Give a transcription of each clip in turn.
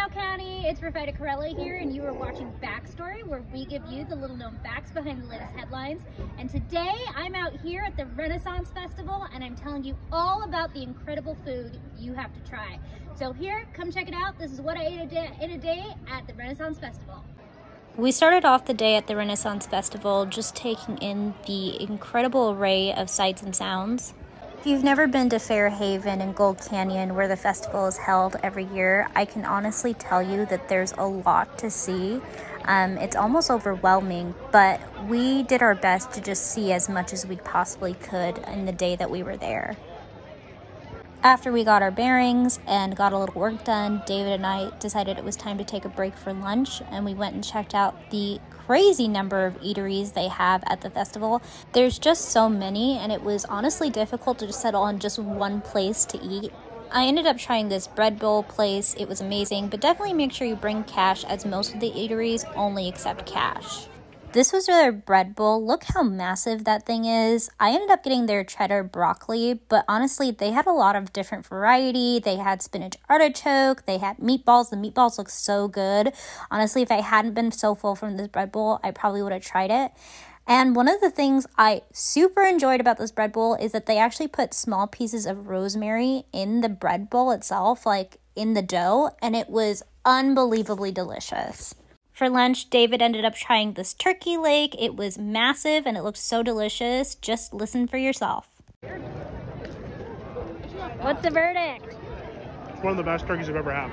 Pinal County, it's Rafita Corella here, and you are watching Backstory, where we give you the little known facts behind the latest headlines. And today I'm out here at the Renaissance Festival, and I'm telling you all about the incredible food you have to try. So here, come check it out. This is what I ate in a day at the Renaissance Festival. We started off the day at the Renaissance Festival just taking in the incredible array of sights and sounds. If you've never been to Fairhaven and Gold Canyon, where the festival is held every year, I can honestly tell you that there's a lot to see. It's almost overwhelming, but we did our best to just see as much as we possibly could in the day that we were there. After we got our bearings and got a little work done, David and I decided it was time to take a break for lunch, and we went and checked out the crazy number of eateries they have at the festival. There's just so many, and it was honestly difficult to just settle on just one place to eat. I ended up trying this bread bowl place. It was amazing, but definitely make sure you bring cash, as most of the eateries only accept cash. This was their bread bowl. Look how massive that thing is. I ended up getting their cheddar broccoli, but honestly, they had a lot of different variety. They had spinach artichoke. They had meatballs. The meatballs look so good. Honestly, if I hadn't been so full from this bread bowl, I probably would have tried it. And one of the things I super enjoyed about this bread bowl is that they actually put small pieces of rosemary in the bread bowl itself, like in the dough, and it was unbelievably delicious. For lunch, David ended up trying this turkey leg. It was massive and it looked so delicious. Just listen for yourself. What's the verdict? It's one of the best turkeys I've ever had.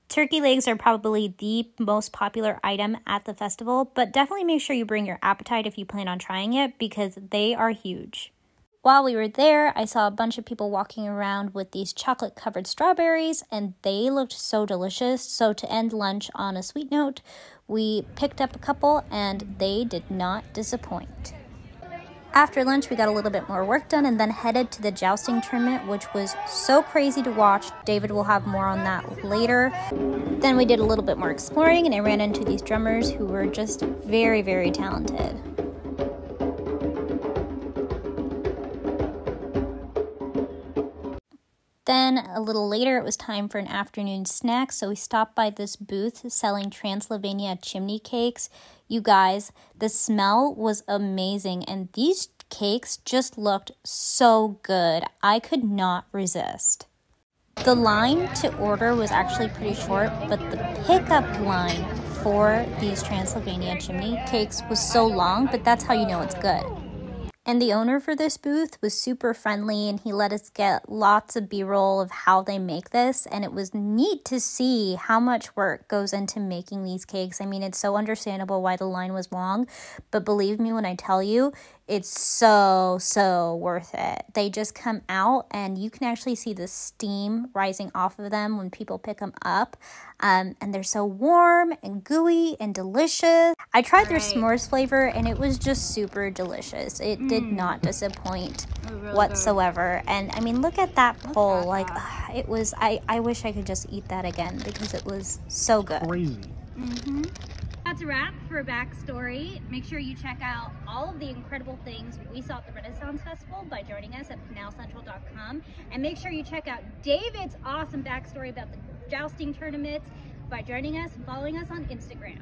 Turkey legs are probably the most popular item at the festival, but definitely make sure you bring your appetite if you plan on trying it, because they are huge. While we were there, I saw a bunch of people walking around with these chocolate-covered strawberries, and they looked so delicious. So to end lunch on a sweet note, we picked up a couple, and they did not disappoint. After lunch, we got a little bit more work done and then headed to the jousting tournament, which was so crazy to watch. David will have more on that later. Then we did a little bit more exploring, and I ran into these drummers who were just very, very talented. Then a little later, it was time for an afternoon snack, so we stopped by this booth selling Transylvania chimney cakes. You guys, the smell was amazing, and these cakes just looked so good. I could not resist. The line to order was actually pretty short, but the pickup line for these Transylvania chimney cakes was so long, but that's how you know it's good. And the owner for this booth was super friendly, and he let us get lots of B-roll of how they make this, and it was neat to see how much work goes into making these cakes. I mean, it's so understandable why the line was long, but believe me when I tell you, it's so worth it. They just come out, and you can actually see the steam rising off of them when people pick them up, and they're so warm and gooey and delicious. I tried their s'mores flavor, and it was just super delicious. It did not disappoint whatsoever. And I mean, look at that bowl. Like, it was, I wish I could just eat that again because it was so good. Crazy. That's a wrap for Backstory. Make sure you check out all of the incredible things we saw at the Renaissance Festival by joining us at PinalCentral.com. And make sure you check out David's awesome backstory about the jousting tournament by joining us and following us on Instagram.